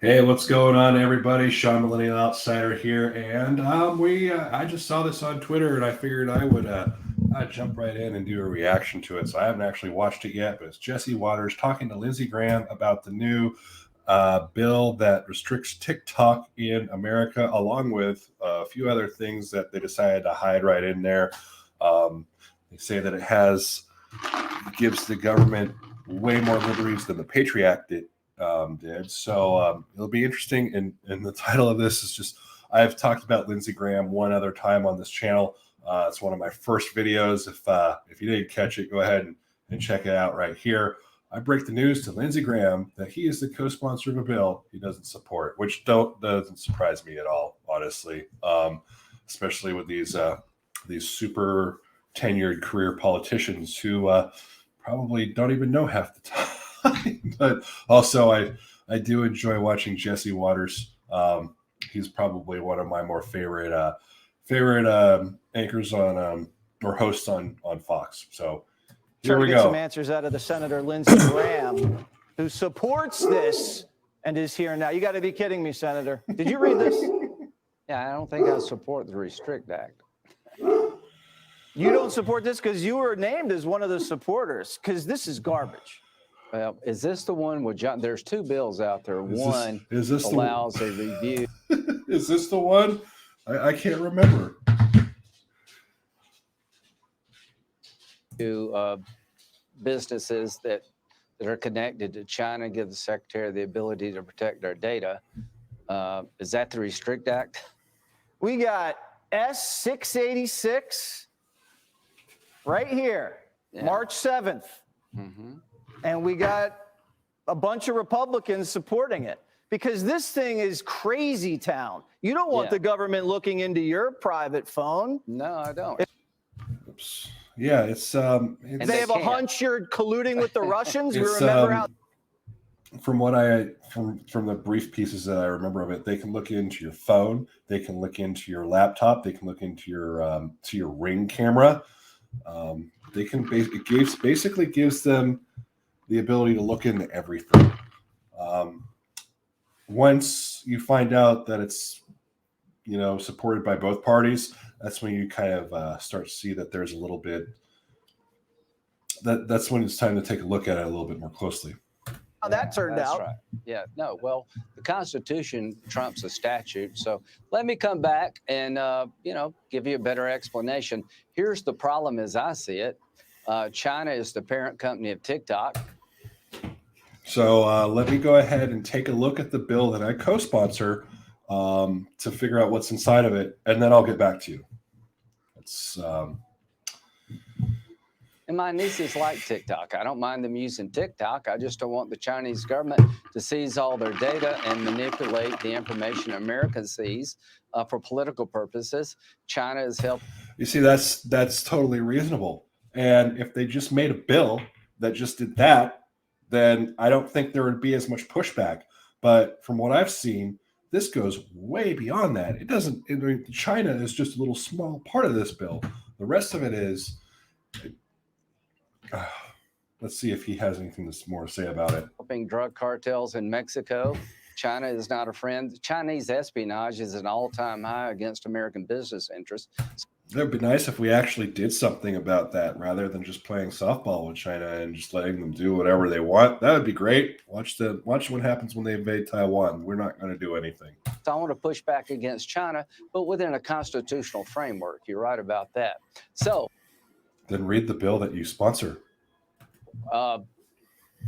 Hey, what's going on, everybody? Sean Millennial Outsider here, and I just saw this on Twitter, and I figured I'd jump right in and do a reaction to it. So I haven't actually watched it yet, but it's Jesse Waters talking to Lindsey Graham about the new bill that restricts TikTok in America, along with a few other things that they decided to hide right in there. They say that gives the government way more liberties than the Patriot Act did. So it'll be interesting. And the title of this is just I've talked about Lindsey Graham one other time on this channel. It's one of my first videos. If you didn't catch it, go ahead and check it out right here. I break the news to Lindsey Graham that he is the co-sponsor of a bill he doesn't support, which doesn't surprise me at all, honestly. Especially with these super tenured career politicians who probably don't even know half the time. But also, I do enjoy watching Jesse Waters. He's probably one of my more favorite anchors on or hosts on Fox. So here we get go. Some answers out of the Senator Lindsey Graham, who supports this and is here now. You got to be kidding me, Senator. Did you read this? Yeah, I don't think I support the Restrict Act. You don't support this because you were named as one of the supporters, because this is garbage. Well, is this the one with John? There's two bills out there. Is this allows a review. Is this the one? I can't remember. To businesses that are connected to China, give the Secretary the ability to protect their data. Is that the Restrict Act? We got S686 right here, yeah. March 7th. Mm-hmm. And we got a bunch of Republicans supporting it because this thing is crazy town. You don't want the government looking into your private phone. No, I don't. Oops. Yeah, it's and they have a hunch you're colluding with the Russians. We remember how. From what from the brief pieces that I remember of it, they can look into your phone, they can look into your laptop, they can look into your Ring camera. They can basically gives them the ability to look into everything. Once you find out that it's supported by both parties, that's when you kind of start to see that there's a little bit. That's when it's time to take a look at it a little bit more closely. How that turned out. Right. Yeah. No. Well, the Constitution trumps a statute. So let me come back and give you a better explanation. Here's the problem, as I see it. China is the parent company of TikTok. So let me go ahead and take a look at the bill that I co-sponsor to figure out what's inside of it, and then I'll get back to you. It's And my nieces like TikTok. I don't mind them using TikTok. I just don't want the Chinese government to seize all their data and manipulate the information America sees for political purposes. China has helped. You see, that's totally reasonable. And if they just made a bill that just did that, then I don't think there would be as much pushback. But from what I've seen, this goes way beyond that. It doesn't. China is just a little small part of this bill. The rest of it is. Let's see if he has anything more to say about it. Helping drug cartels in Mexico. China is not a friend. Chinese espionage is an all-time high against American business interests. It would be nice if we actually did something about that rather than just playing softball with China and just letting them do whatever they want. That would be great. Watch what happens when they invade Taiwan. We're not going to do anything. So I want to push back against China, but within a constitutional framework. You're right about that. So then read the bill that you sponsor.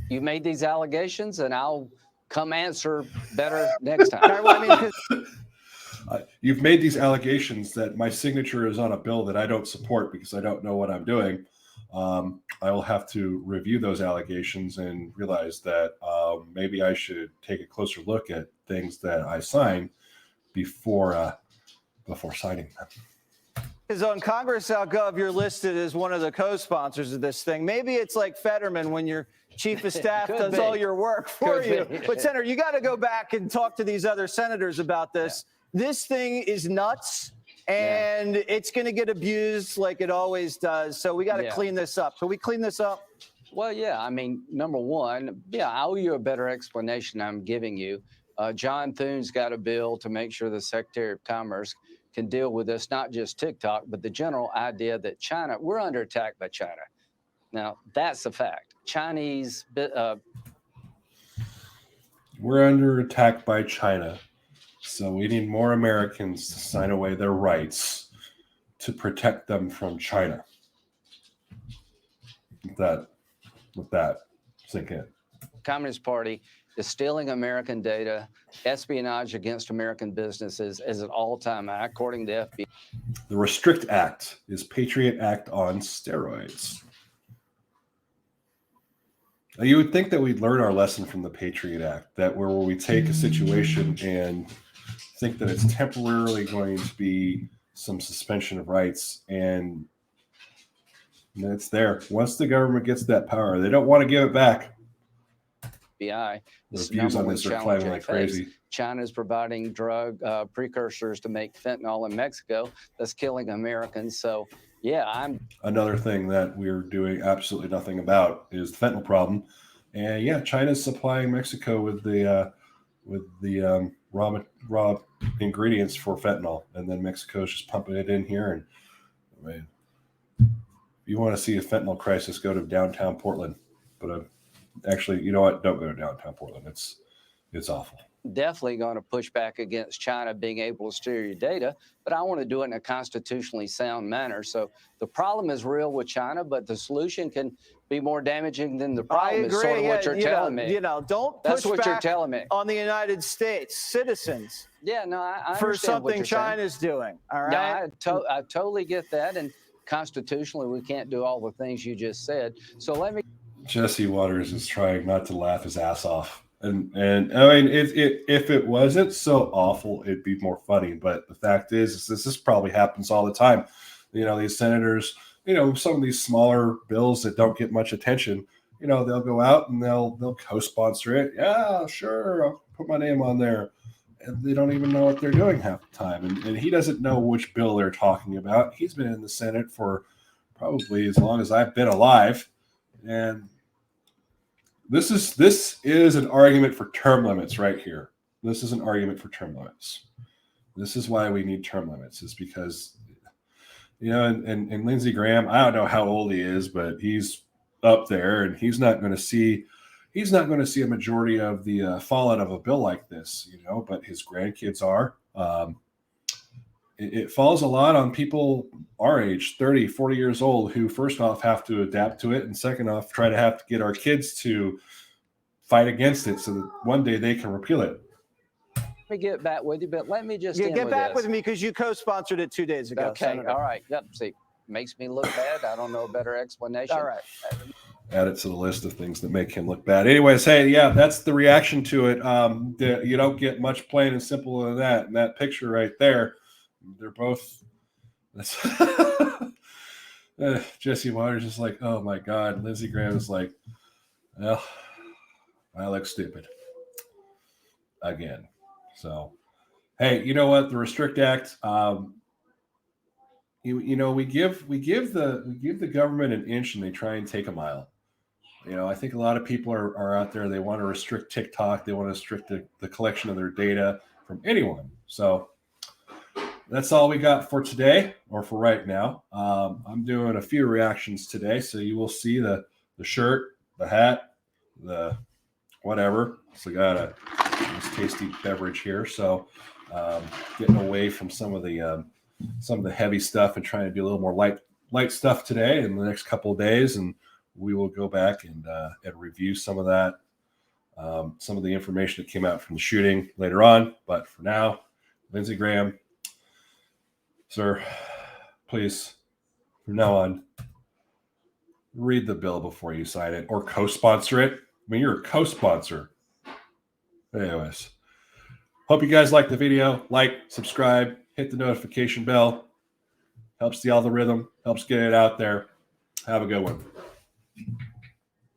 You made these allegations, and I'll come answer better next time. You've made these allegations that my signature is on a bill that I don't support because I don't know what I'm doing. I will have to review those allegations and realize that maybe I should take a closer look at things that I sign before signing them. Because on Congress.gov, you're listed as one of the co-sponsors of this thing. Maybe it's like Fetterman when your chief of staff does all your work for you. But, Senator, you got to go back and talk to these other senators about this. Yeah. This thing is nuts, and it's going to get abused like it always does. So we got to clean this up. Can we clean this up? Well, yeah. I mean, number one, I owe you a better explanation I'm giving you. John Thune's got a bill to make sure the Secretary of Commerce can deal with this, not just TikTok, but the general idea that China, we're under attack by China. Now, that's a fact. We're under attack by China. So we need more Americans to sign away their rights to protect them from China. Let that sink in. Communist Party is stealing American data. Espionage against American businesses is an all-time high, according to FBI. The Restrict Act is Patriot Act on steroids. Now, you would think that we'd learn our lesson from the Patriot Act, that where we take a situation and think that it's temporarily going to be some suspension of rights, and it's there. Once the government gets that power, they don't want to give it back. FBI, the views on this are climbing like crazy. China is providing drug precursors to make fentanyl in Mexico. That's killing Americans. So, yeah, Another thing that we're doing absolutely nothing about is the fentanyl problem. And yeah, China's supplying Mexico with the raw ingredients for fentanyl, and then Mexico's just pumping it in here. And I mean, if you want to see a fentanyl crisis, go to downtown Portland. But actually, you know what? Don't go to downtown Portland. It's awful. definitely going to push back against China being able to steal your data, but I want to do it in a constitutionally sound manner. So the problem is real with China, but the solution can be more damaging than the problem. Is sort of what you're telling me. You know, don't That's push what you're back telling me. on the United States citizens. Yeah, no, I for understand what something you're saying. China's doing. All right. No, I totally get that, and constitutionally, we can't do all the things you just said. So let me. Jesse Waters is trying not to laugh his ass off. And I mean, if it wasn't so awful, it'd be more funny. But the fact is this probably happens all the time. You know, these senators, you know, some of these smaller bills that don't get much attention, you know, they'll go out and they'll co-sponsor it. Yeah, sure, I'll put my name on there. And they don't even know what they're doing half the time. And he doesn't know which bill they're talking about. He's been in the Senate for probably as long as I've been alive. And this is an argument for term limits right here. This is an argument for term limits. This is why we need term limits, is because, you know, and Lindsey Graham, I don't know how old he is, but he's up there, and he's not going to see a majority of the fallout of a bill like this, you know, but his grandkids are. It falls a lot on people our age, 30, 40 years old, who first off have to adapt to it, and second off try to have to get our kids to fight against it so that one day they can repeal it. Let me get back with you, but let me just get back with me, because you co-sponsored it 2 days ago. Okay, Senator. All right. Yep. See, makes me look bad. I don't know a better explanation. All right. Add it to the list of things that make him look bad. Anyways, hey, yeah, that's the reaction to it. You don't get much plain and simple than that. And that picture right there, they're both. Jesse Waters is like, oh my God. Lindsey Graham is like, well, I look stupid again. So, hey, you know what? The Restrict Act. You know, we give the government an inch and they try and take a mile. You know, I think a lot of people are out there. They want to restrict TikTok. They want to restrict the collection of their data from anyone. So that's all we got for today, or for right now. I'm doing a few reactions today, so you will see the shirt, the hat, the whatever. So I got a nice tasty beverage here. So getting away from some of the heavy stuff and trying to do a little more light stuff today in the next couple of days, and we will go back and review some of that, some of the information that came out from the shooting later on. But for now, Lindsey Graham, sir, please, from now on, read the bill before you sign it or co-sponsor it. I mean, you're a co-sponsor. Anyways, hope you guys like the video. Like, subscribe, hit the notification bell. Helps the algorithm, helps get it out there. Have a good one.